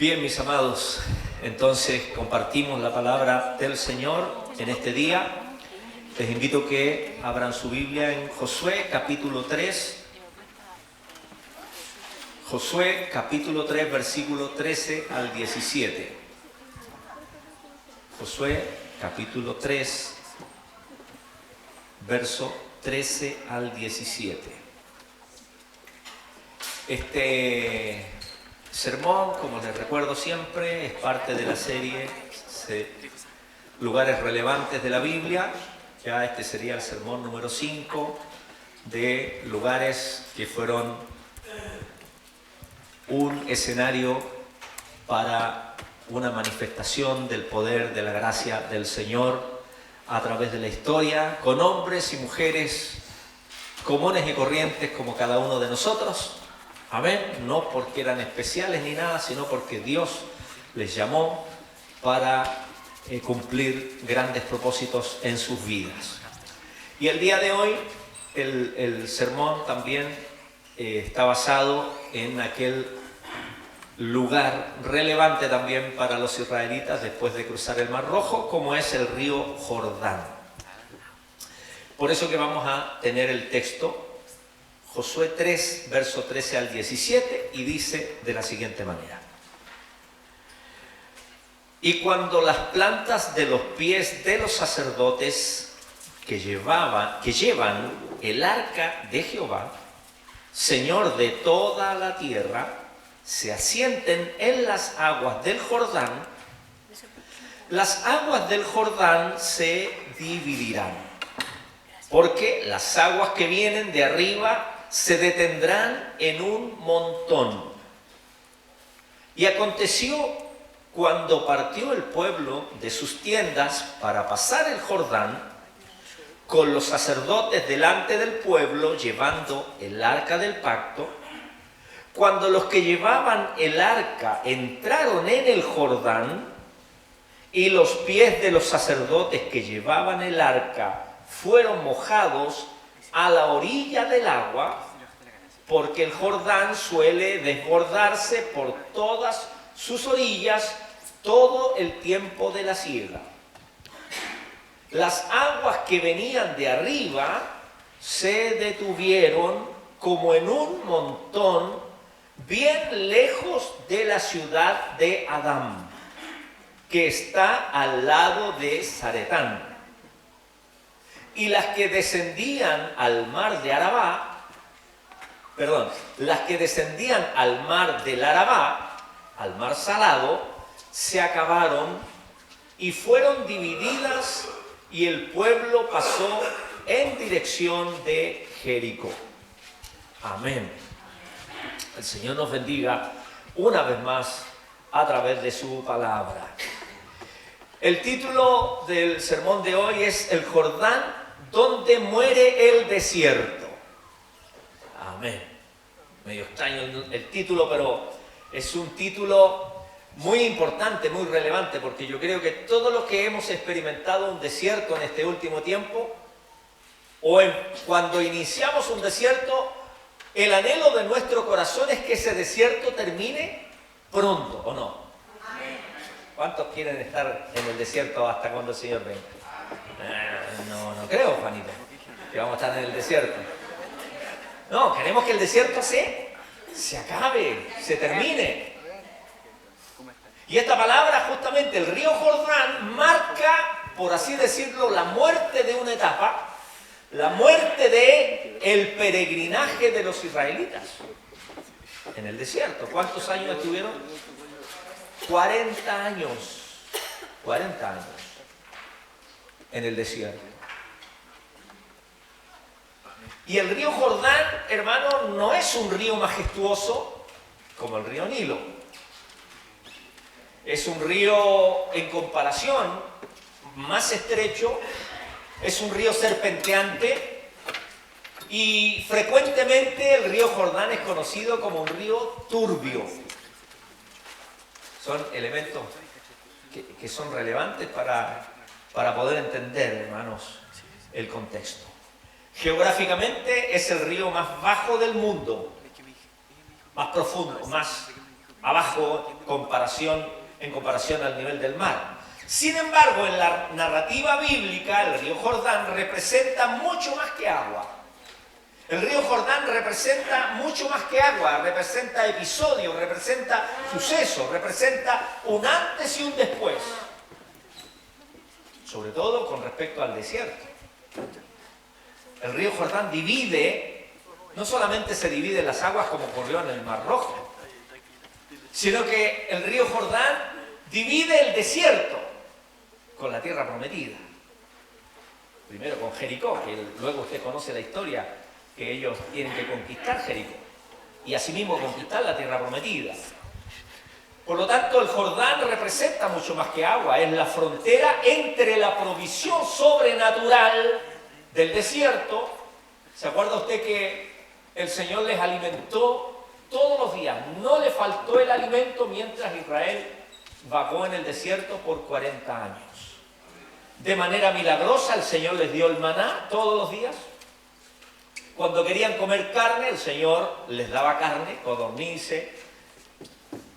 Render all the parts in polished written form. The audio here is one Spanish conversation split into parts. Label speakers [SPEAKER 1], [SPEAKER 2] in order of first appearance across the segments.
[SPEAKER 1] Bien, mis amados, entonces compartimos la palabra del Señor en este día. Les invito a que abran su Biblia en Josué capítulo 3. Josué capítulo 3, versículo 13 al 17. Josué capítulo 3, verso 13 al 17. Este sermón, como les recuerdo siempre, es parte de la serie Lugares Relevantes de la Biblia. Ya este sería el sermón número 5 de lugares que fueron un escenario para una manifestación del poder, de la gracia del Señor a través de la historia, con hombres y mujeres comunes y corrientes como cada uno de nosotros. Amén, no porque eran especiales ni nada, sino porque Dios les llamó para cumplir grandes propósitos en sus vidas. Y el día de hoy, el sermón también está basado en aquel lugar relevante también para los israelitas después de cruzar el Mar Rojo, como es el río Jordán. Por eso que vamos a tener el texto Josué 3, verso 13 al 17, y dice de la siguiente manera: Y cuando las plantas de los pies de los sacerdotes que llevan el arca de Jehová, Señor de toda la tierra, se asienten en las aguas del Jordán, las aguas del Jordán se dividirán, porque las aguas que vienen de arriba se detendrán en un montón. Y aconteció cuando partió el pueblo de sus tiendas para pasar el Jordán, con los sacerdotes delante del pueblo llevando el arca del pacto, cuando los que llevaban el arca entraron en el Jordán, y los pies de los sacerdotes que llevaban el arca fueron mojados a la orilla del agua, porque el Jordán suele desbordarse por todas sus orillas todo el tiempo de la siega. Las aguas que venían de arriba se detuvieron como en un montón bien lejos de la ciudad de Adán, que está al lado de Zaretán. Y las que descendían al mar de Arabá, las que descendían al mar del Arabá, al mar salado, se acabaron y fueron divididas, y el pueblo pasó en dirección de Jericó. Amén. El Señor nos bendiga una vez más a través de su palabra. El título del sermón de hoy es El Jordán donde muere el desierto. Amén. Medio extraño el título, pero es un título muy importante, muy relevante, porque yo creo que todos los que hemos experimentado un desierto en este último tiempo, cuando iniciamos un desierto, el anhelo de nuestro corazón es que ese desierto termine pronto, ¿o no? Amén. ¿Cuántos quieren estar en el desierto hasta cuando el Señor venga? No creo, Juanito, que vamos a estar en el desierto. No, queremos que el desierto se acabe, se termine. Y esta palabra, justamente, el río Jordán, marca, por así decirlo, la muerte de una etapa, la muerte del peregrinaje de los israelitas en el desierto. ¿Cuántos años estuvieron? 40 años. 40 años en el desierto. Y el río Jordán, hermano, no es un río majestuoso como el río Nilo. Es un río, en comparación, más estrecho, es un río serpenteante, y frecuentemente el río Jordán es conocido como un río turbio. Son elementos que son relevantes para poder entender, hermanos, el contexto. Geográficamente es el río más bajo del mundo, más profundo, más abajo en comparación al nivel del mar. Sin embargo, en la narrativa bíblica, el río Jordán representa mucho más que agua. El río Jordán representa mucho más que agua, representa episodios, representa sucesos, representa un antes y un después. Sobre todo con respecto al desierto. El río Jordán divide, no solamente se divide las aguas como ocurrió en el Mar Rojo, sino que el río Jordán divide el desierto con la tierra prometida. Primero con Jericó, que luego usted conoce la historia, que ellos tienen que conquistar Jericó y asimismo conquistar la tierra prometida. Por lo tanto, el Jordán representa mucho más que agua, es la frontera entre la provisión sobrenatural del desierto. ¿Se acuerda usted que el Señor les alimentó todos los días? No le faltó el alimento mientras Israel vagó en el desierto por 40 años. De manera milagrosa el Señor les dio el maná todos los días. Cuando querían comer carne, el Señor les daba carne, codornices.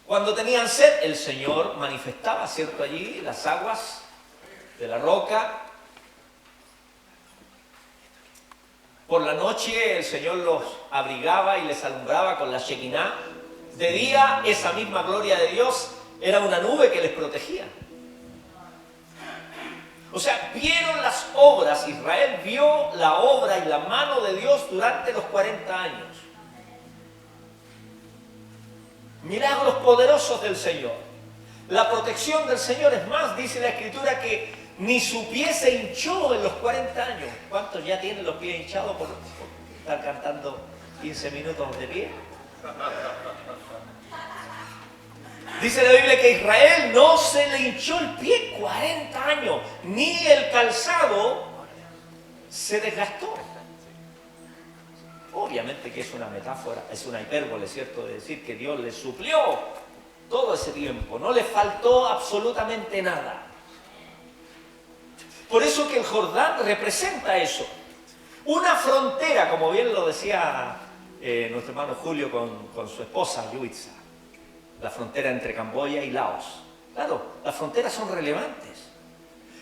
[SPEAKER 1] Cuando tenían sed, el Señor manifestaba, ¿cierto?, allí las aguas de la roca. Por la noche el Señor los abrigaba y les alumbraba con la Shekinah. De día, esa misma gloria de Dios era una nube que les protegía. O sea, vieron las obras, Israel vio la obra y la mano de Dios durante los 40 años. Milagros poderosos del Señor. La protección del Señor, es más, dice la Escritura que ni su pie se hinchó en los 40 años. ¿Cuántos ya tienen los pies hinchados por estar cantando 15 minutos de pie? Dice la Biblia que Israel no se le hinchó el pie 40 años, ni el calzado se desgastó. Obviamente que es una metáfora, es una hipérbole, ¿cierto?, de decir que Dios les suplió todo ese tiempo, no le faltó absolutamente nada. Por eso que el Jordán representa eso. Una frontera, como bien lo decía nuestro hermano Julio con su esposa, Yuitza. La frontera entre Camboya y Laos. Claro, las fronteras son relevantes.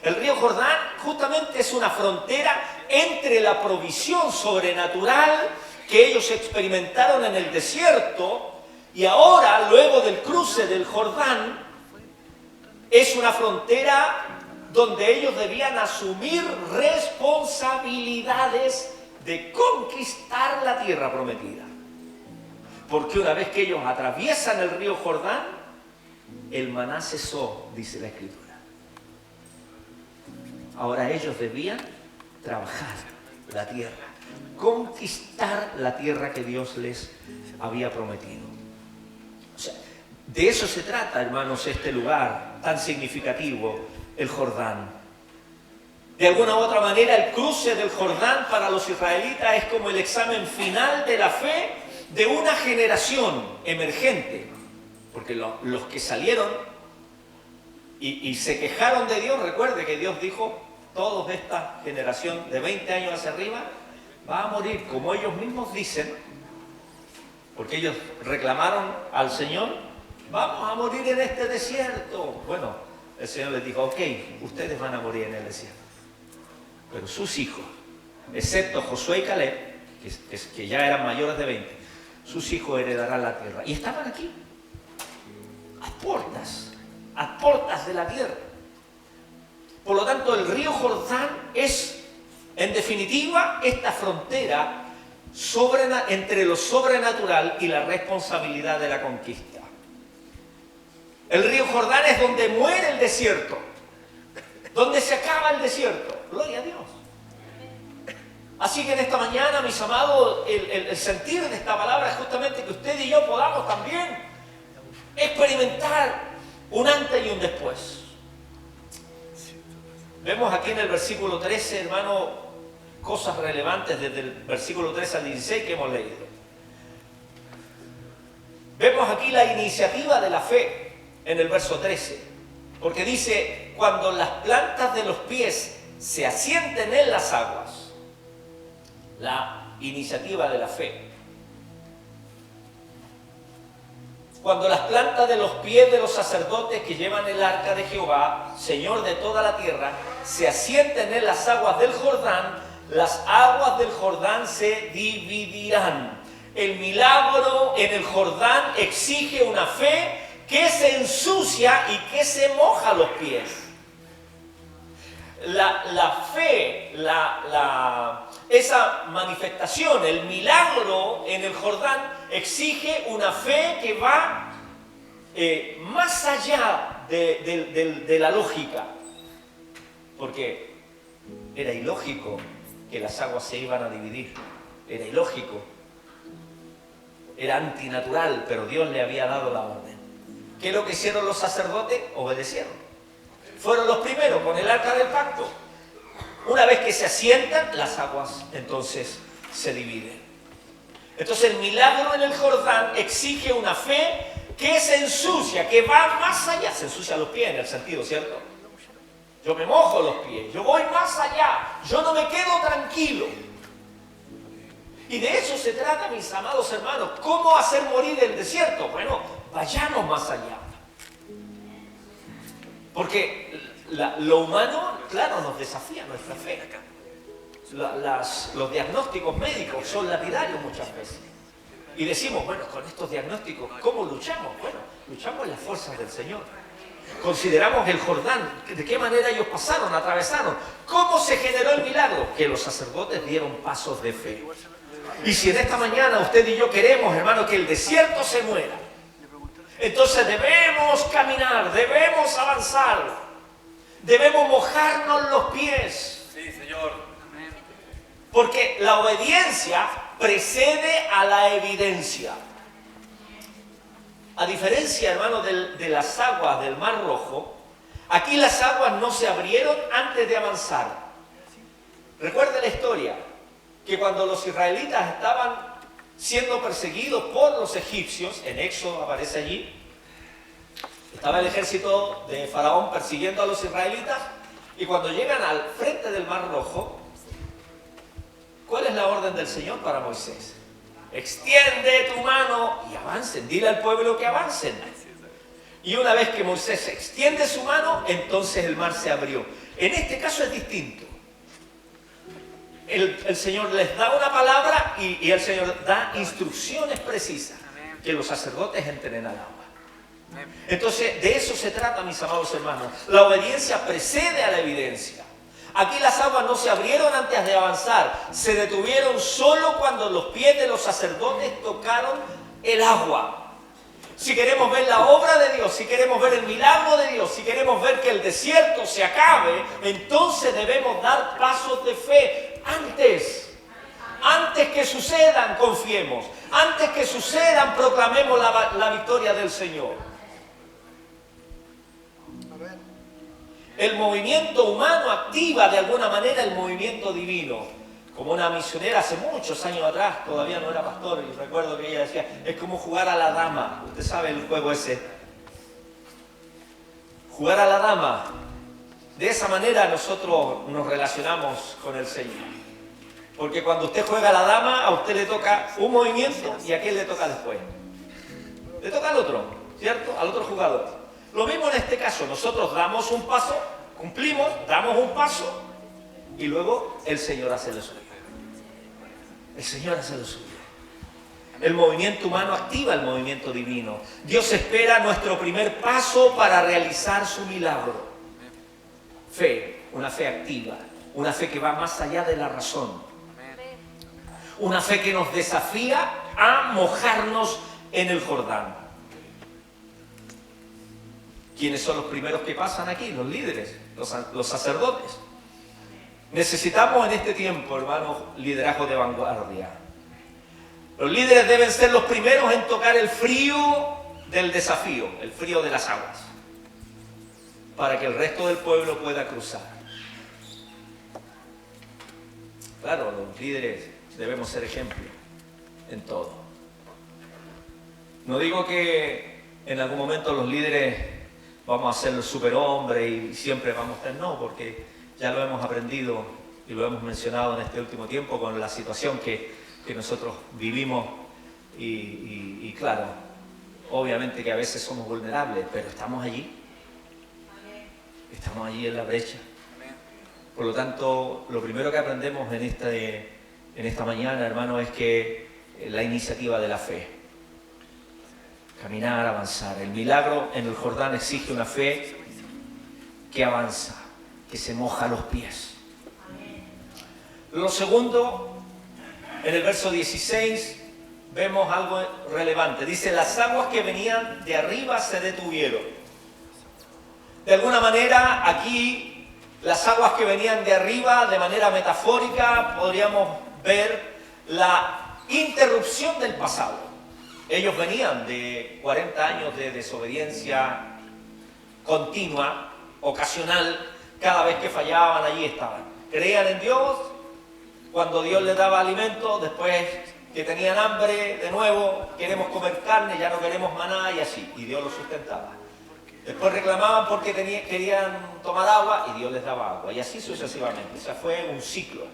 [SPEAKER 1] El río Jordán justamente es una frontera entre la provisión sobrenatural que ellos experimentaron en el desierto y ahora, luego del cruce del Jordán, es una frontera donde ellos debían asumir responsabilidades de conquistar la tierra prometida. Porque una vez que ellos atraviesan el río Jordán, el maná cesó, dice la Escritura. Ahora ellos debían trabajar la tierra, conquistar la tierra que Dios les había prometido. O sea, de eso se trata, hermanos, este lugar tan significativo, el Jordán. De alguna u otra manera, el cruce del Jordán para los israelitas es como el examen final de la fe de una generación emergente, porque los que salieron y se quejaron de Dios, recuerde que Dios dijo, todos de esta generación de 20 años hacia arriba va a morir, como ellos mismos dicen, porque ellos reclamaron al Señor, vamos a morir en este desierto. Bueno, el Señor les dijo, ok, ustedes van a morir en el desierto, pero sus hijos, excepto Josué y Caleb, que ya eran mayores de 20, sus hijos heredarán la tierra. Y estaban aquí, a puertas de la tierra. Por lo tanto, el río Jordán es, en definitiva, esta frontera entre lo sobrenatural y la responsabilidad de la conquista. El río Jordán es donde muere el desierto, donde se acaba el desierto. Gloria a Dios. Así que en esta mañana, mis amados, el sentir de esta palabra es justamente que usted y yo podamos también experimentar un antes y un después. Vemos aquí en el versículo 13, hermano, cosas relevantes desde el versículo 13 al 16 que hemos leído. Vemos aquí la iniciativa de la fe en el verso 13, porque dice, cuando las plantas de los pies se asienten en las aguas, la iniciativa de la fe. Cuando las plantas de los pies de los sacerdotes que llevan el arca de Jehová, Señor de toda la tierra, se asienten en las aguas del Jordán, las aguas del Jordán se dividirán. El milagro en el Jordán exige una fe que se ensucia y que se moja los pies. La fe, esa manifestación, el milagro en el Jordán exige una fe que va más allá de la lógica. Porque era ilógico que las aguas se iban a dividir. Era ilógico. Era antinatural, pero Dios le había dado la orden. ¿Qué es lo que hicieron los sacerdotes? Obedecieron. Fueron los primeros con el arca del pacto. Una vez que se asientan, las aguas entonces se dividen. Entonces el milagro en el Jordán exige una fe que se ensucia, que va más allá. Se ensucia los pies en el sentido, ¿cierto? Yo me mojo los pies, yo voy más allá, yo no me quedo tranquilo. Y de eso se trata, mis amados hermanos. ¿Cómo hacer morir el desierto? Bueno, vayamos más allá. Porque lo humano, claro, nos desafía nuestra fe. Los diagnósticos médicos son lapidarios muchas veces. Y decimos, bueno, con estos diagnósticos, ¿cómo luchamos? Bueno, luchamos en las fuerzas del Señor. Consideramos el Jordán, de qué manera ellos pasaron, atravesaron. ¿Cómo se generó el milagro? Que los sacerdotes dieron pasos de fe. Y si en esta mañana usted y yo queremos, hermano, que el desierto se muera, entonces debemos caminar, debemos avanzar, debemos mojarnos los pies.
[SPEAKER 2] Sí, Señor.
[SPEAKER 1] Porque la obediencia precede a la evidencia. A diferencia, hermano, de las aguas del Mar Rojo, aquí las aguas no se abrieron antes de avanzar. Recuerde la historia, que cuando los israelitas estaban siendo perseguidos por los egipcios, en Éxodo aparece allí, estaba el ejército de Faraón persiguiendo a los israelitas, y cuando llegan al frente del Mar Rojo, ¿cuál es la orden del Señor para Moisés? Extiende tu mano y avancen, dile al pueblo que avancen. Y una vez que Moisés extiende su mano, entonces el mar se abrió. En este caso es distinto. El Señor les da una palabra y el Señor da instrucciones precisas que los sacerdotes entren al agua. Entonces, de eso se trata, mis amados hermanos. La obediencia precede a la evidencia. Aquí las aguas no se abrieron antes de avanzar, se detuvieron solo cuando los pies de los sacerdotes tocaron el agua. Si queremos ver la obra de Dios, si queremos ver el milagro de Dios, si queremos ver que el desierto se acabe, entonces debemos dar pasos de fe antes. Antes que sucedan, confiemos. Antes que sucedan, proclamemos la victoria del Señor. El movimiento humano activa de alguna manera el movimiento divino. Como una misionera hace muchos años atrás, todavía no era pastor, y recuerdo que ella decía, es como jugar a la dama. Usted sabe el juego ese. Jugar a la dama. De esa manera nosotros nos relacionamos con el Señor. Porque cuando usted juega a la dama, a usted le toca un movimiento y a quién le toca después. Le toca al otro, ¿cierto? Al otro jugador. Lo mismo en este caso, nosotros damos un paso, cumplimos, damos un paso y luego el Señor hace lo suyo. El Señor hace lo suyo. El movimiento humano activa el movimiento divino. Dios espera nuestro primer paso para realizar su milagro. Fe, una fe activa, una fe que va más allá de la razón. Una fe que nos desafía a mojarnos en el Jordán. ¿Quiénes son los primeros que pasan aquí? Los líderes, los sacerdotes. Necesitamos en este tiempo, hermanos, liderazgo de vanguardia. Los líderes deben ser los primeros en tocar el frío del desafío, el frío de las aguas, para que el resto del pueblo pueda cruzar. Claro, los líderes debemos ser ejemplo en todo. No digo que en algún momento los líderes vamos a ser los superhombres y siempre vamos a estar, no, porque ya lo hemos aprendido y lo hemos mencionado en este último tiempo con la situación que nosotros vivimos y claro, Obviamente que a veces somos vulnerables, pero estamos allí. Estamos allí en la brecha. Por lo tanto, lo primero que aprendemos en esta mañana, hermano, es que la iniciativa de la fe. Caminar, avanzar. El milagro en el Jordán exige una fe que avanza, que se moja los pies. Lo segundo, en el verso 16, vemos algo relevante. Dice, las aguas que venían de arriba se detuvieron. De alguna manera, aquí, las aguas que venían de arriba, de manera metafórica, podríamos ver la interrupción del pasado. Ellos venían de 40 años de desobediencia continua, ocasional. Cada vez que fallaban, allí estaban. Creían en Dios, cuando Dios les daba alimento, después que tenían hambre, de nuevo, queremos comer carne, ya no queremos maná, y así. Y Dios los sustentaba. Después reclamaban porque querían tomar agua, y Dios les daba agua. Y así sucesivamente. O sea, fue un ciclo.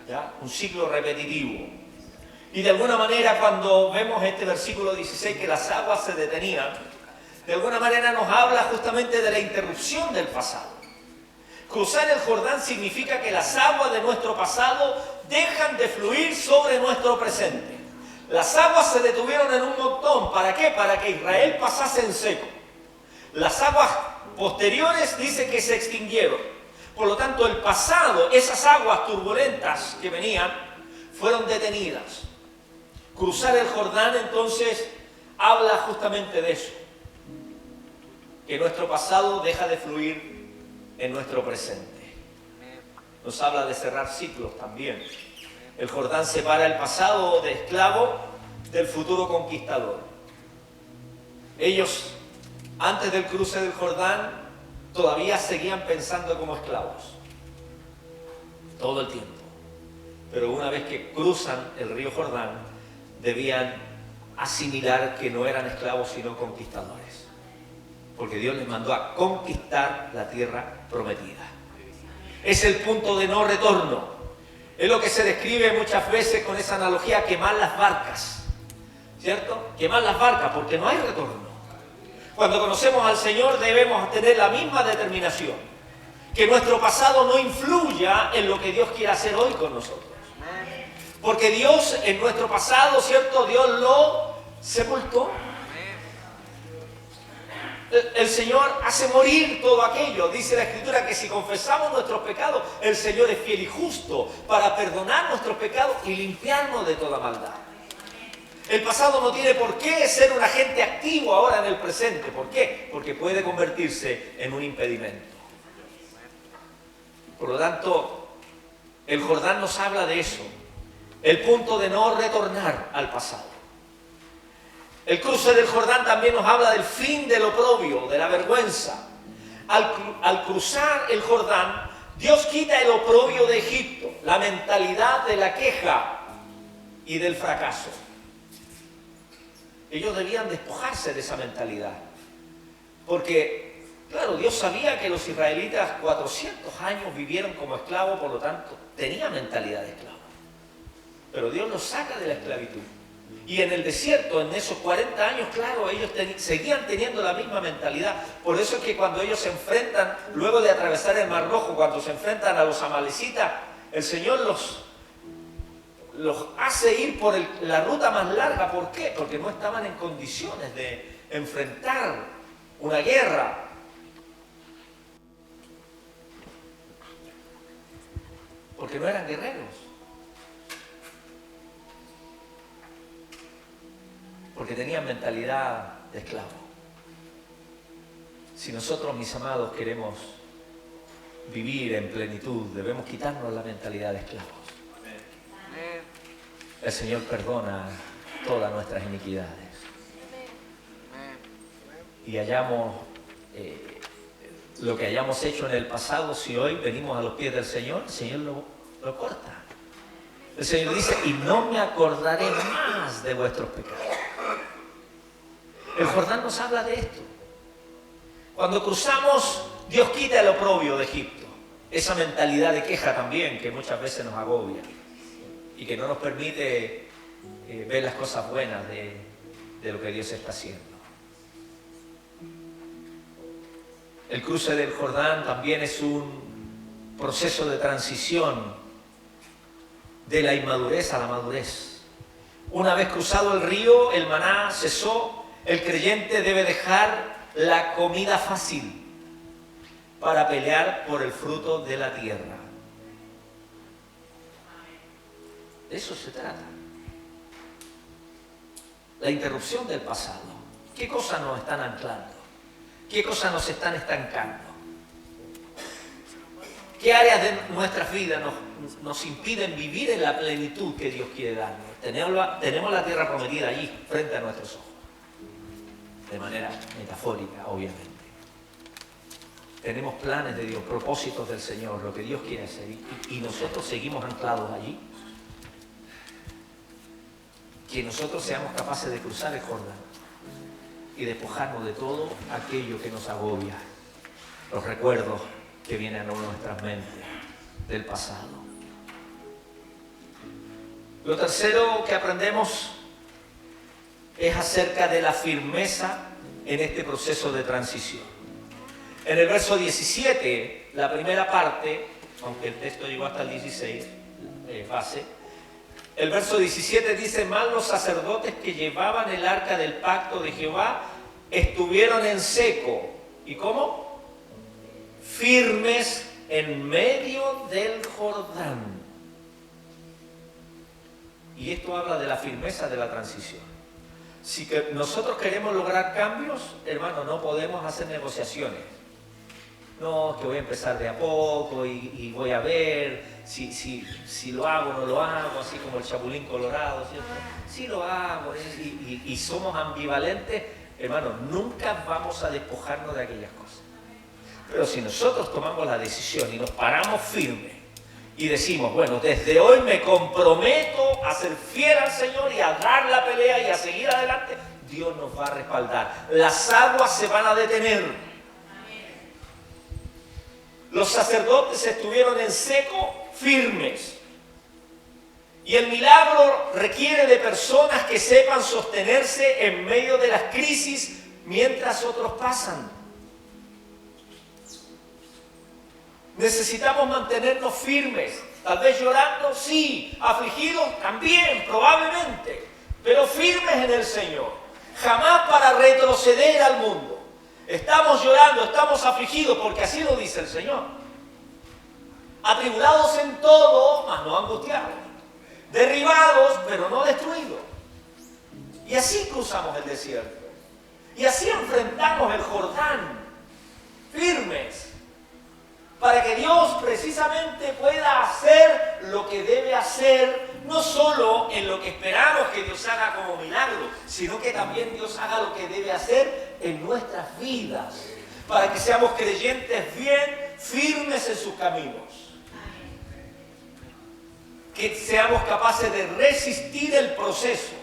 [SPEAKER 1] ¿Ya? Un ciclo repetitivo. Y de alguna manera, cuando vemos este versículo 16, que las aguas se detenían, de alguna manera nos habla justamente de la interrupción del pasado. Cruzar el Jordán significa que las aguas de nuestro pasado dejan de fluir sobre nuestro presente. Las aguas se detuvieron en un montón. ¿Para qué? Para que Israel pasase en seco. Las aguas posteriores dice que se extinguieron. Por lo tanto, el pasado, esas aguas turbulentas que venían, fueron detenidas. Cruzar el Jordán, entonces, habla justamente de eso. Que nuestro pasado deja de fluir en nuestro presente. Nos habla de cerrar ciclos también. El Jordán separa el pasado de esclavo del futuro conquistador. Ellos, antes del cruce del Jordán, todavía seguían pensando como esclavos. Todo el tiempo. Pero una vez que cruzan el río Jordán, debían asimilar que no eran esclavos sino conquistadores. Porque Dios les mandó a conquistar la tierra prometida. Es el punto de no retorno. Es lo que se describe muchas veces con esa analogía, quemar las barcas. ¿Cierto? Quemar las barcas porque no hay retorno. Cuando conocemos al Señor debemos tener la misma determinación. Que nuestro pasado no influya en lo que Dios quiere hacer hoy con nosotros. Porque Dios en nuestro pasado, ¿cierto? Dios lo sepultó. El Señor hace morir todo aquello. Dice la Escritura que si confesamos nuestros pecados, el Señor es fiel y justo para perdonar nuestros pecados y limpiarnos de toda maldad. El pasado no tiene por qué ser un agente activo ahora en el presente. ¿Por qué? Porque puede convertirse en un impedimento. Por lo tanto, el Jordán nos habla de eso. El punto de no retornar al pasado. El cruce del Jordán también nos habla del fin del oprobio, de la vergüenza. Al cruzar el Jordán, Dios quita el oprobio de Egipto, la mentalidad de la queja y del fracaso. Ellos debían despojarse de esa mentalidad. Porque, claro, Dios sabía que los israelitas 400 años vivieron como esclavos, por lo tanto, tenían mentalidad de esclavos. Pero Dios los saca de la esclavitud. Y en el desierto, en esos 40 años, claro, ellos seguían teniendo la misma mentalidad. Por eso es que cuando ellos se enfrentan, luego de atravesar el Mar Rojo, cuando se enfrentan a los amalecitas, el Señor los hace ir por la ruta más larga. ¿Por qué? Porque no estaban en condiciones de enfrentar una guerra. Porque no eran guerreros. Porque tenían mentalidad de esclavo. Si nosotros, mis amados, queremos vivir en plenitud, debemos quitarnos la mentalidad de esclavos. El Señor perdona todas nuestras iniquidades. Y hayamos lo que hayamos hecho en el pasado, si hoy venimos a los pies del Señor, el Señor lo corta. El Señor dice, y no me acordaré más de vuestros pecados. El Jordán nos habla de esto. Cuando cruzamos, Dios quita el oprobio de Egipto. Esa mentalidad de queja también, que muchas veces nos agobia y que no nos permite ver las cosas buenas de lo que Dios está haciendo. El cruce del Jordán también es un proceso de transición de la inmadurez a la madurez. Una vez cruzado el río, el maná cesó. El creyente debe dejar la comida fácil para pelear por el fruto de la tierra. De eso se trata. La interrupción del pasado. ¿Qué cosas nos están anclando? ¿Qué cosas nos están estancando? ¿Qué áreas de nuestras vidas nos impiden vivir en la plenitud que Dios quiere darnos? Tenemos la tierra prometida allí, frente a nuestros ojos. De manera metafórica, obviamente. Tenemos planes de Dios, propósitos del Señor, lo que Dios quiere hacer. Y nosotros seguimos anclados allí. Que nosotros seamos capaces de cruzar el Jordán y despojarnos de todo aquello que nos agobia, los recuerdos que vienen a nuestras mentes del pasado. Lo tercero que aprendemos es acerca de la firmeza en este proceso de transición. En el verso 17, la primera parte, aunque el texto llegó hasta el 16, base, el verso 17 dice: mas los sacerdotes que llevaban el arca del pacto de Jehová estuvieron en seco. ¿Y cómo? Firmes en medio del Jordán. Y esto habla de la firmeza de la transición. Si nosotros queremos lograr cambios, hermano, no podemos hacer negociaciones. No, que voy a empezar de a poco y voy a ver si lo hago o no lo hago, así como el chapulín colorado, ¿cierto? Si lo hago y somos ambivalentes, hermano, nunca vamos a despojarnos de aquellas cosas. Pero si nosotros tomamos la decisión y nos paramos firmes y decimos, bueno, desde hoy me comprometo a ser fiel al Señor y a dar la pelea y a seguir adelante, Dios nos va a respaldar. Las aguas se van a detener. Los sacerdotes estuvieron en seco, firmes. Y el milagro requiere de personas que sepan sostenerse en medio de las crisis mientras otros pasan. Necesitamos mantenernos firmes. Tal vez llorando, sí. Afligidos, también, probablemente. Pero firmes en el Señor. Jamás para retroceder al mundo. Estamos llorando, estamos afligidos, porque así lo dice el Señor. Atribulados en todo, mas no angustiados. Derribados, pero no destruidos. Y así cruzamos el desierto. Y así enfrentamos el Jordán. Firmes. Para que Dios precisamente pueda hacer lo que debe hacer, no solo en lo que esperamos que Dios haga como milagro, sino que también Dios haga lo que debe hacer en nuestras vidas, para que seamos creyentes bien firmes en sus caminos, que seamos capaces de resistir el proceso.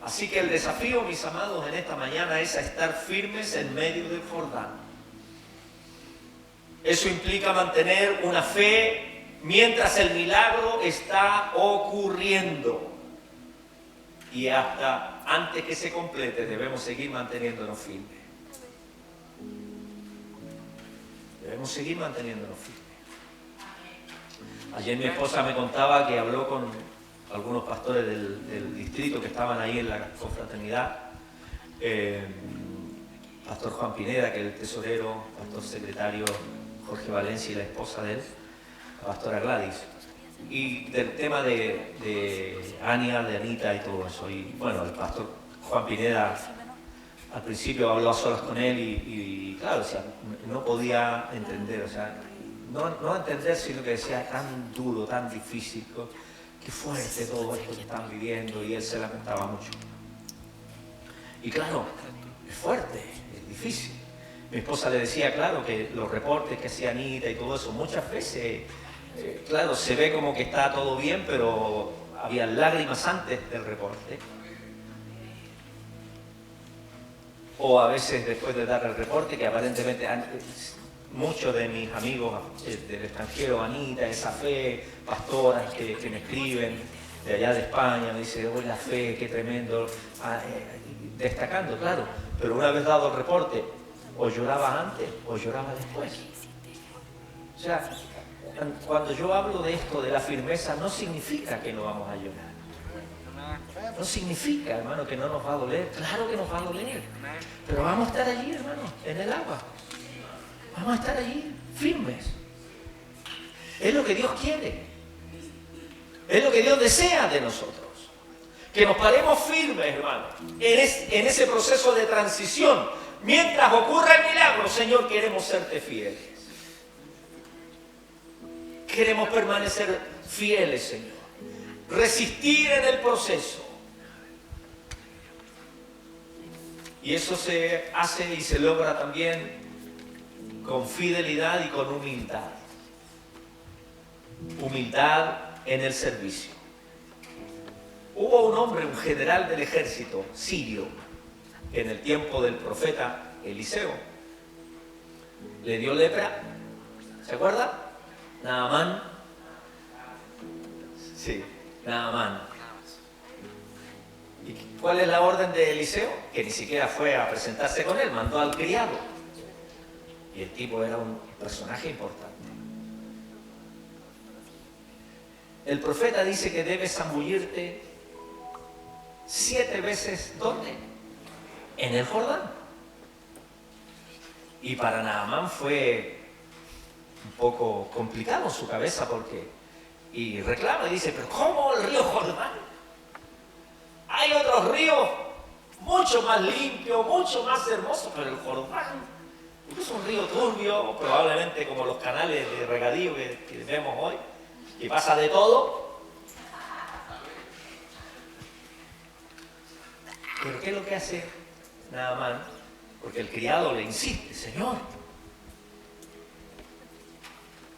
[SPEAKER 1] Así que el desafío, mis amados, en esta mañana es a estar firmes en medio del Jordán. Eso implica mantener una fe mientras el milagro está ocurriendo. Y hasta antes que se complete debemos seguir manteniéndonos firmes. Debemos seguir manteniéndonos firmes. Ayer mi esposa me contaba que habló con algunos pastores del distrito que estaban ahí en la confraternidad. Pastor Juan Pineda, que es el tesorero, pastor secretario Jorge Valencia y la esposa de él, la pastora Gladys, y del tema de Ania, de Anita y todo eso. Y bueno, el pastor Juan Pineda al principio habló a solas con él y claro, o sea, no podía entender, o sea, no entender, sino que decía tan duro, tan difícil, qué fuerte todo esto que están viviendo, y él se lamentaba mucho. Y claro, es fuerte, es difícil. Mi esposa le decía, claro, que los reportes que hacía Anita y todo eso, muchas veces, claro, se ve como que está todo bien, pero había lágrimas antes del reporte. O a veces después de dar el reporte, que aparentemente muchos de mis amigos del extranjero, Anita, esa fe, pastoras que me escriben, de allá de España, me dice, oh, la fe, qué tremendo, destacando, claro, pero una vez dado el reporte, o lloraba antes o lloraba después. O sea, cuando yo hablo de esto, de la firmeza, no significa que no vamos a llorar. No significa, hermano, que no nos va a doler. Claro que nos va a doler. Pero vamos a estar allí, hermano, en el agua. Vamos a estar allí, firmes. Es lo que Dios quiere. Es lo que Dios desea de nosotros. Que nos paremos firmes, hermano, en ese proceso de transición. Mientras ocurra el milagro, Señor, queremos serte fieles. Queremos permanecer fieles, Señor. Resistir en el proceso. Y eso se hace y se logra también con fidelidad y con humildad. Humildad en el servicio. Hubo un hombre, un general del ejército sirio, en el tiempo del profeta Eliseo. Le dio lepra. ¿Se acuerda? Naamán. Sí, Naamán. ¿Y cuál es la orden de Eliseo? Que ni siquiera fue a presentarse con él, mandó al criado. Y el tipo era un personaje importante. El profeta dice que debes zambullirte 7 veces, ¿dónde? En el Jordán. Y para Naamán fue un poco complicado en su cabeza y reclama y dice, pero ¿cómo el río Jordán? Hay otros ríos mucho más limpios, mucho más hermosos, pero el Jordán es un río turbio, probablemente como los canales de regadío que vemos hoy, y pasa de todo. Pero ¿qué es lo que hace Naamán? Porque el criado le insiste, Señor.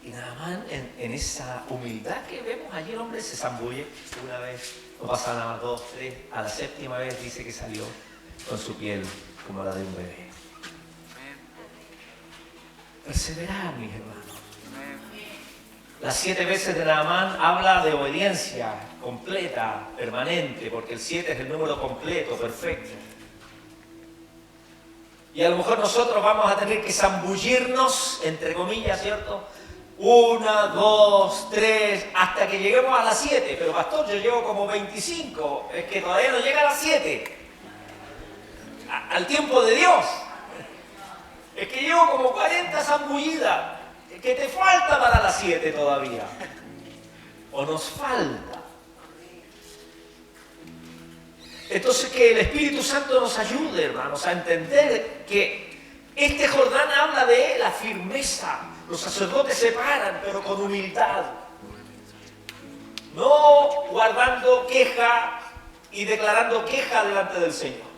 [SPEAKER 1] Y Naamán, en esa humildad que vemos allí, el hombre se zambulle una vez, no pasa nada más, 2, 3, a la 7ª vez dice que salió con su piel como la de un bebé. Perseverar, mis hermanos. Las 7 veces de Naamán habla de obediencia completa, permanente, porque el 7 es el número completo, perfecto. Y a lo mejor nosotros vamos a tener que zambullirnos, entre comillas, ¿cierto? 1, 2, 3, hasta que lleguemos a las 7. Pero pastor, yo llevo como 25, es que todavía no llega a las 7. Al tiempo de Dios. Es que llevo como 40 zambullidas. Que te falta para las 7 todavía. O nos falta. Entonces que el Espíritu Santo nos ayude, hermanos, a entender que este Jordán habla de la firmeza. Los sacerdotes se paran, pero con humildad. No guardando queja y declarando queja delante del Señor.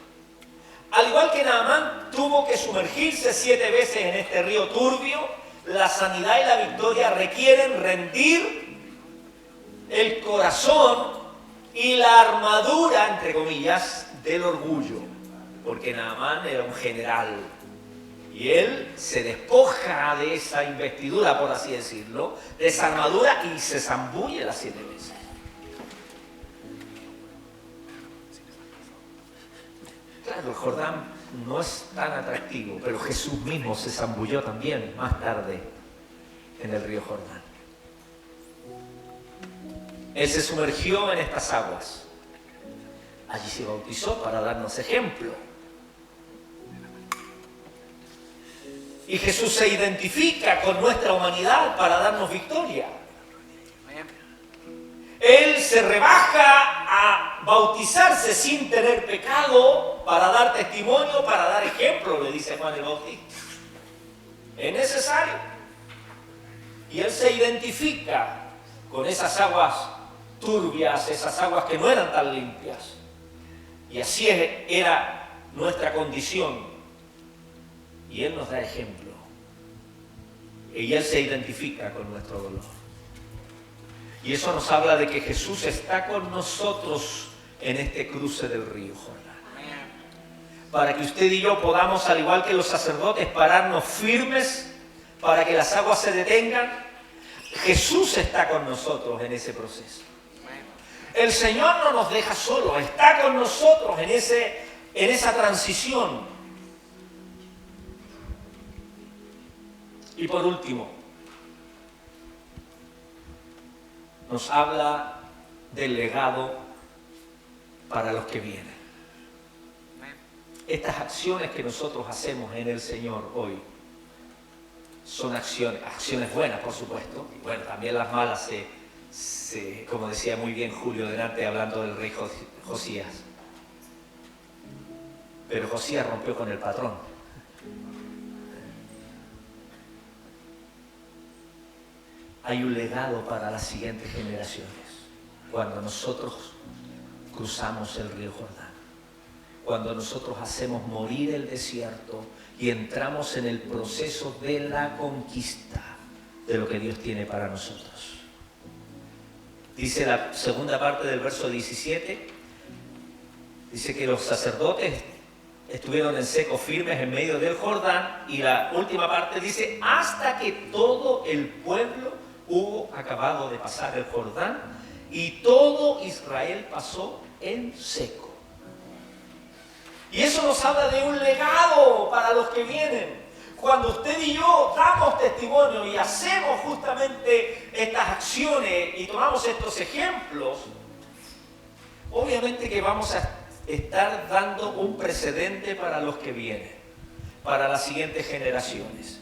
[SPEAKER 1] Al igual que Naamán tuvo que sumergirse 7 veces en este río turbio, la sanidad y la victoria requieren rendir el corazón y la armadura, entre comillas, del orgullo. Porque Naamán era un general. Y él se despoja de esa investidura, por así decirlo, de esa armadura y se zambulle las 7 veces. Claro, el Jordán no es tan atractivo, pero Jesús mismo se zambulló también más tarde en el río Jordán. Él se sumergió en estas aguas. Allí se bautizó para darnos ejemplo. Y Jesús se identifica con nuestra humanidad para darnos victoria. Él se rebaja a bautizarse sin tener pecado para dar testimonio, para dar ejemplo, le dice Juan el Bautista. Es necesario. Y Él se identifica con esas aguas turbias, esas aguas que no eran tan limpias. Y así era nuestra condición. Y Él nos da ejemplo. Y Él se identifica con nuestro dolor. Y eso nos habla de que Jesús está con nosotros en este cruce del río Jordán. Para que usted y yo podamos, al igual que los sacerdotes, pararnos firmes para que las aguas se detengan. Jesús está con nosotros en ese proceso. El Señor no nos deja solos, está con nosotros en esa transición. Y por último, nos habla del legado para los que vienen. Estas acciones que nosotros hacemos en el Señor hoy son acciones buenas, por supuesto. Bueno, también las malas, como decía muy bien Julio delante, hablando del rey Josías. Pero Josías rompió con el patrón. Hay un legado para las siguientes generaciones cuando nosotros cruzamos el río Jordán. Cuando nosotros hacemos morir el desierto y entramos en el proceso de la conquista de lo que Dios tiene para nosotros. Dice la segunda parte del verso 17, dice que los sacerdotes estuvieron en seco firmes en medio del Jordán, y la última parte dice, hasta que todo el pueblo hubo acabado de pasar el Jordán y todo Israel pasó en seco. Y eso nos habla de un legado para los que vienen. Cuando usted y yo damos testimonio y hacemos justamente estas acciones y tomamos estos ejemplos, obviamente que vamos a estar dando un precedente para los que vienen, para las siguientes generaciones.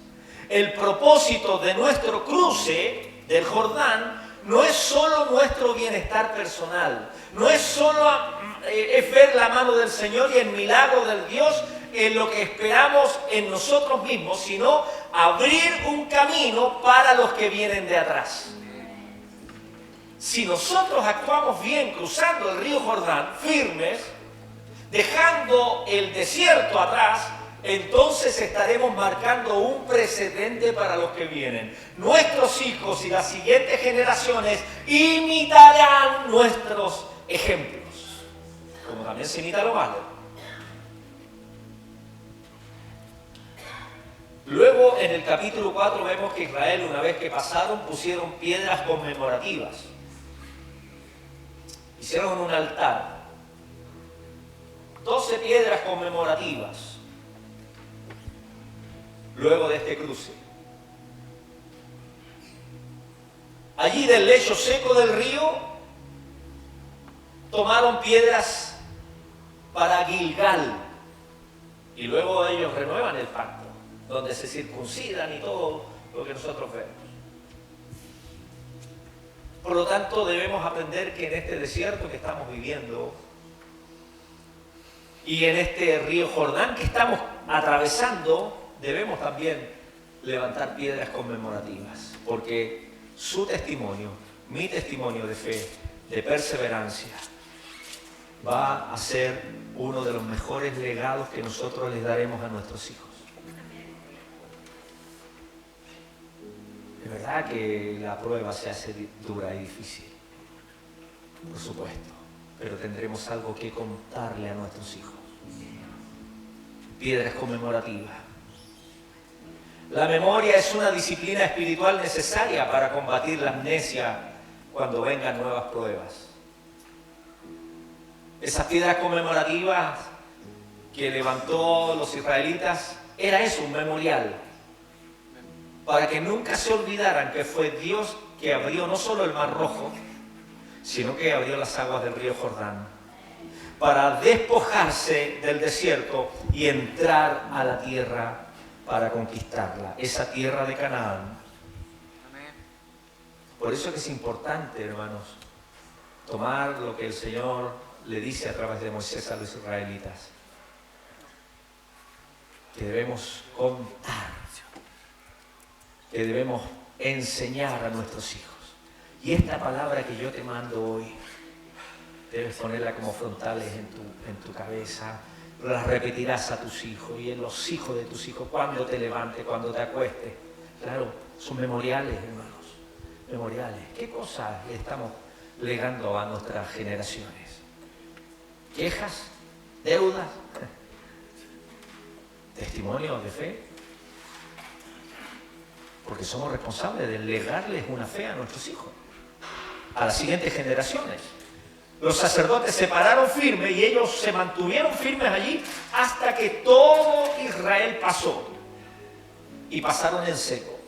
[SPEAKER 1] El propósito de nuestro cruce del Jordán no es solo nuestro bienestar personal, no es solo es ver la mano del Señor y el milagro del Dios en lo que esperamos en nosotros mismos, sino abrir un camino para los que vienen de atrás. Si nosotros actuamos bien cruzando el río Jordán, firmes, dejando el desierto atrás, entonces estaremos marcando un precedente para los que vienen. Nuestros hijos y las siguientes generaciones imitarán nuestros ejemplos, como también se imita lo malo. Luego, en el capítulo 4, vemos que Israel, una vez que pasaron, pusieron piedras conmemorativas. Hicieron un altar. 12 piedras conmemorativas. Luego de este cruce. Allí del lecho seco del río, tomaron piedras para Gilgal. Y luego ellos renuevan el pacto, donde se circuncidan y todo lo que nosotros vemos. Por lo tanto, debemos aprender que en este desierto que estamos viviendo y en este río Jordán que estamos atravesando, debemos también levantar piedras conmemorativas, porque su testimonio, mi testimonio de fe, de perseverancia, va a ser uno de los mejores legados que nosotros les daremos a nuestros hijos. Es verdad que la prueba se hace dura y difícil, por supuesto, pero tendremos algo que contarle a nuestros hijos. Piedras conmemorativas. La memoria es una disciplina espiritual necesaria para combatir la amnesia cuando vengan nuevas pruebas. Esas piedras conmemorativas que levantó los israelitas, era eso, un memorial, para que nunca se olvidaran que fue Dios que abrió no solo el Mar Rojo, sino que abrió las aguas del río Jordán, para despojarse del desierto y entrar a la tierra para conquistarla, esa tierra de Canaán. Por eso es que es importante, hermanos, tomar lo que el Señor le dice a través de Moisés a los israelitas, que debemos contar, que debemos enseñar a nuestros hijos. Y esta palabra que yo te mando hoy, debes ponerla como frontales en tu cabeza. Las repetirás a tus hijos y en los hijos de tus hijos, cuando te levantes, cuando te acuestes. Claro, son memoriales, hermanos, memoriales. ¿Qué cosas le estamos legando a nuestras generaciones? ¿Quejas? ¿Deudas? ¿Testimonios de fe? Porque somos responsables de legarles una fe a nuestros hijos, a las siguientes generaciones. Los sacerdotes se pararon firmes y ellos se mantuvieron firmes allí hasta que todo Israel pasó. Y pasaron en seco.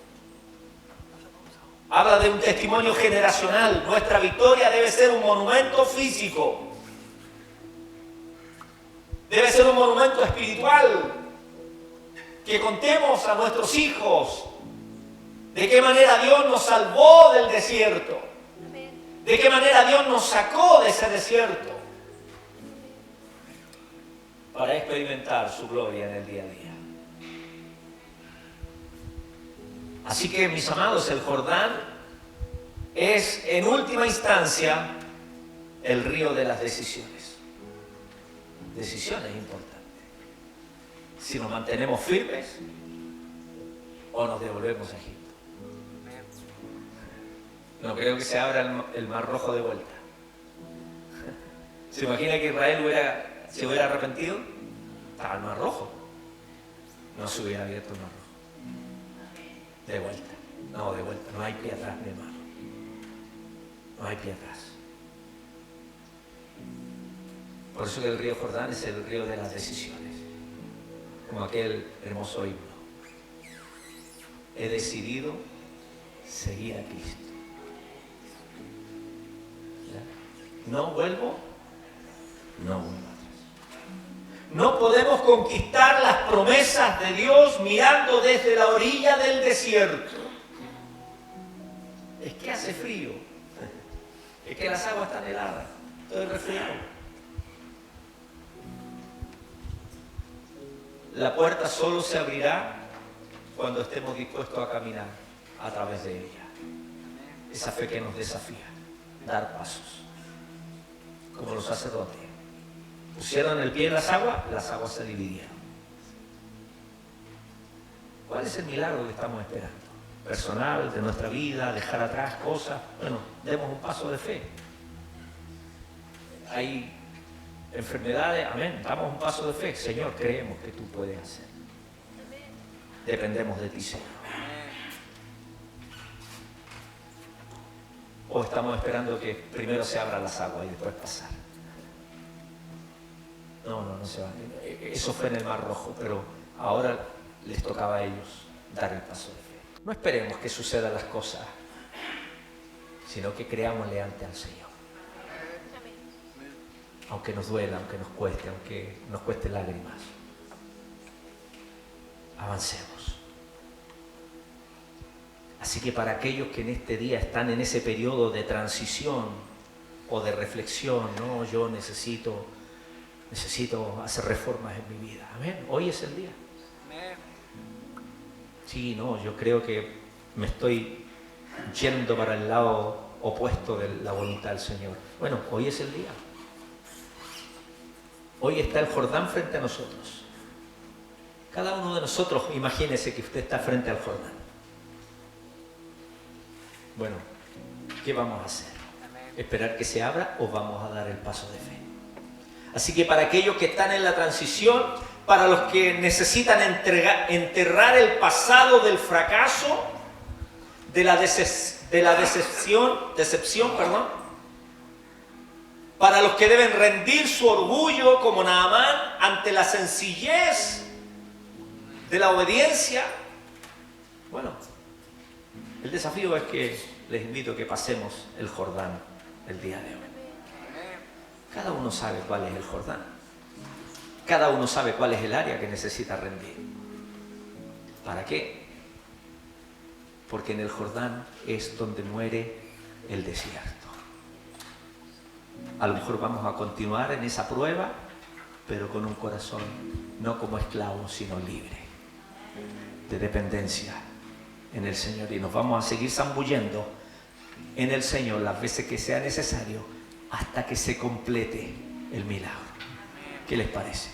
[SPEAKER 1] Habla de un testimonio generacional. Nuestra victoria debe ser un monumento físico. Debe ser un monumento espiritual. Que contemos a nuestros hijos de qué manera Dios nos salvó del desierto. De qué manera Dios nos sacó de ese desierto. Para experimentar su gloria en el día a día. Así que, mis amados, el Jordán es, en última instancia, el río de las decisiones. Decisiones importantes. Si nos mantenemos firmes o nos devolvemos a Egipto. No creo que se abra el Mar Rojo de vuelta. ¿Se imagina que Israel se hubiera arrepentido? Estaba el Mar Rojo. No se hubiera abierto el Mar Rojo. De vuelta. No, de vuelta. No hay pie atrás, mi hermano. No hay pie atrás. Por eso que el río Jordán es el río de las decisiones. Como aquel hermoso himno. He decidido seguir a Cristo. ¿Ya? No vuelvo atrás. No podemos conquistar las promesas de Dios mirando desde la orilla del desierto. Es que hace frío. Es que las aguas están heladas. Estoy resfriado. La puerta solo se abrirá cuando estemos dispuestos a caminar a través de ella. Esa fe que nos desafía. Dar pasos. Como los sacerdotes. Pusieron el pie en las aguas se dividieron. ¿Cuál es el milagro que estamos esperando? Personal, de nuestra vida, dejar atrás cosas. Bueno, demos un paso de fe. Hay enfermedades, amén, damos un paso de fe. Señor, creemos que tú puedes hacer. Dependemos de ti, Señor. O estamos esperando que primero se abran las aguas y después pasar. No se va. Eso fue en el Mar Rojo, pero ahora les tocaba a ellos dar el paso de fe. No esperemos que sucedan las cosas, sino que creámosle ante al Señor. Aunque nos duela, aunque nos cueste lágrimas. Avancemos. Así que para aquellos que en este día están en ese periodo de transición o de reflexión, no, yo necesito hacer reformas en mi vida. Amén. Hoy es el día. Sí, no, yo creo que me estoy yendo para el lado opuesto de la voluntad del Señor. Bueno, hoy es el día. Hoy está el Jordán frente a nosotros. Cada uno de nosotros, imagínese que usted está frente al Jordán. Bueno, ¿qué vamos a hacer? ¿Esperar que se abra o vamos a dar el paso de fe? Así que para aquellos que están en la transición, para los que necesitan enterrar el pasado del fracaso, de la decepción, para los que deben rendir su orgullo como Naamán ante la sencillez de la obediencia, bueno, el desafío es que les invito a que pasemos el Jordán el día de hoy. Cada uno sabe cuál es el Jordán. Cada uno sabe cuál es el área que necesita rendir. ¿Para qué? Porque en el Jordán es donde muere el desierto. A lo mejor vamos a continuar en esa prueba, pero con un corazón no como esclavo, sino libre, de dependencia en el Señor. Y nos vamos a seguir zambullendo en el Señor las veces que sea necesario hasta que se complete el milagro. ¿Qué les parece?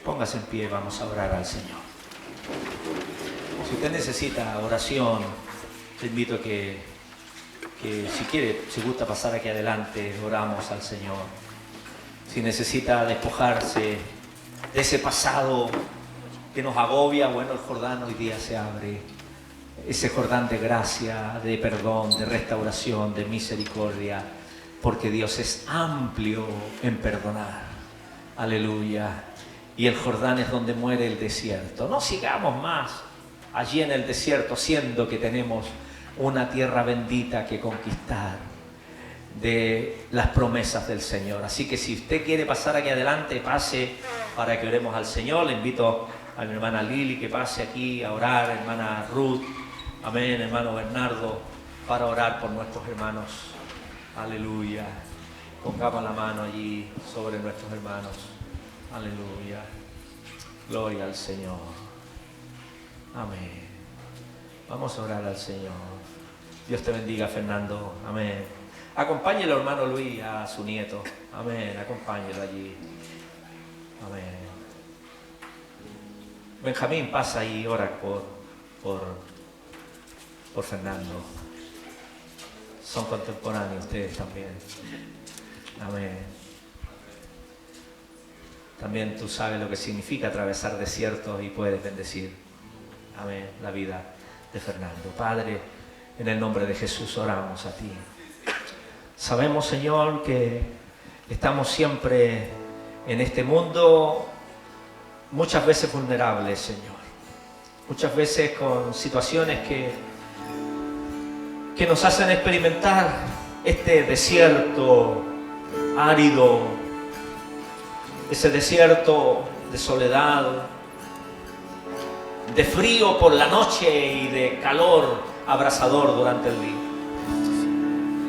[SPEAKER 1] Póngase en pie, vamos a orar al Señor. Si usted necesita oración, te invito a que si quiere, si gusta pasar aquí adelante, oramos al Señor. Si necesita despojarse de ese pasado que nos agobia, bueno, el Jordán hoy día se abre. Ese Jordán de gracia, de perdón, de restauración, de misericordia, porque Dios es amplio en perdonar. Aleluya. Y el Jordán es donde muere el desierto. No sigamos más allí en el desierto, siendo que tenemos una tierra bendita que conquistar de las promesas del Señor. Así que si usted quiere pasar aquí adelante, pase para que oremos al Señor. Le invito a mi hermana Lili que pase aquí a orar, hermana Ruth, amén, hermano Bernardo, para orar por nuestros hermanos. Aleluya. Pongamos la mano allí sobre nuestros hermanos. Aleluya. Gloria al Señor. Amén. Vamos a orar al Señor. Dios te bendiga, Fernando. Amén. Acompáñelo, hermano Luis, a su nieto. Amén. Acompáñelo allí. Amén. Benjamín, pasa y ora por Fernando. Son contemporáneos ustedes también. Amén. También tú sabes lo que significa atravesar desiertos y puedes bendecir, amén, la vida de Fernando. Padre, en el nombre de Jesús oramos a ti. Sabemos, Señor, que estamos siempre en este mundo muchas veces vulnerables, Señor. Muchas veces con situaciones que nos hacen experimentar este desierto árido, ese desierto de soledad, de frío por la noche y de calor abrasador durante el día.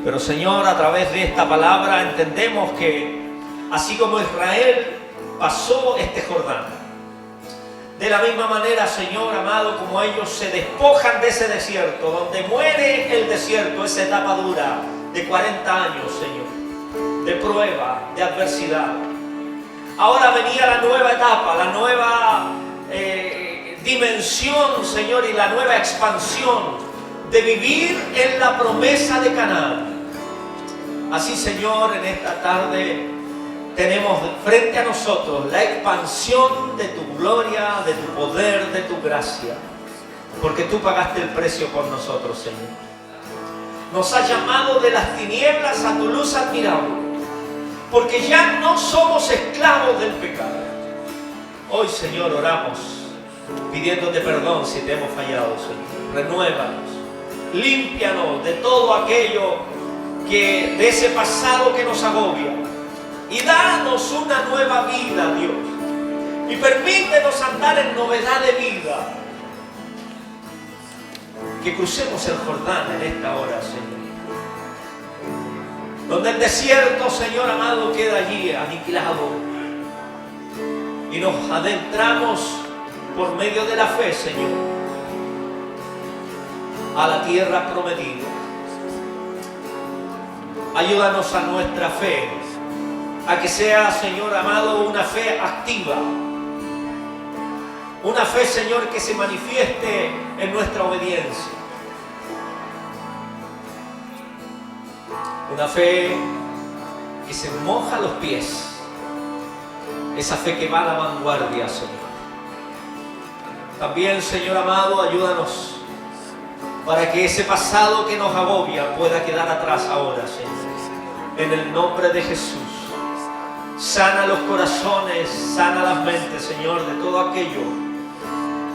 [SPEAKER 1] Pero Señor, a través de esta palabra entendemos que así como Israel pasó este Jordán, de la misma manera, Señor amado, como ellos se despojan de ese desierto, donde muere el desierto, esa etapa dura de 40 años, Señor, de prueba, de adversidad. Ahora venía la nueva etapa, la nueva dimensión, Señor, y la nueva expansión de vivir en la promesa de Canaán. Así, Señor, en esta tarde tenemos frente a nosotros la expansión de tu gloria, de tu poder, de tu gracia, porque tú pagaste el precio por nosotros, Señor. Nos has llamado de las tinieblas a tu luz admirable, porque ya no somos esclavos del pecado. Hoy, Señor, oramos pidiéndote perdón si te hemos fallado, Señor. Renuévanos, límpianos de todo aquello de ese pasado que nos agobia, y danos una nueva vida, Dios, y permítenos andar en novedad de vida. Que crucemos el Jordán en esta hora, Señor, donde el desierto, Señor amado, queda allí aniquilado, y nos adentramos por medio de la fe, Señor, a la tierra prometida. Ayúdanos a nuestra fe, a que sea, Señor amado, una fe activa, una fe, Señor, que se manifieste en nuestra obediencia, una fe que se moja los pies, esa fe que va a la vanguardia, Señor. También, Señor amado, ayúdanos para que ese pasado que nos agobia pueda quedar atrás ahora, Señor. En el nombre de Jesús, sana los corazones, sana las mentes, Señor, de todo aquello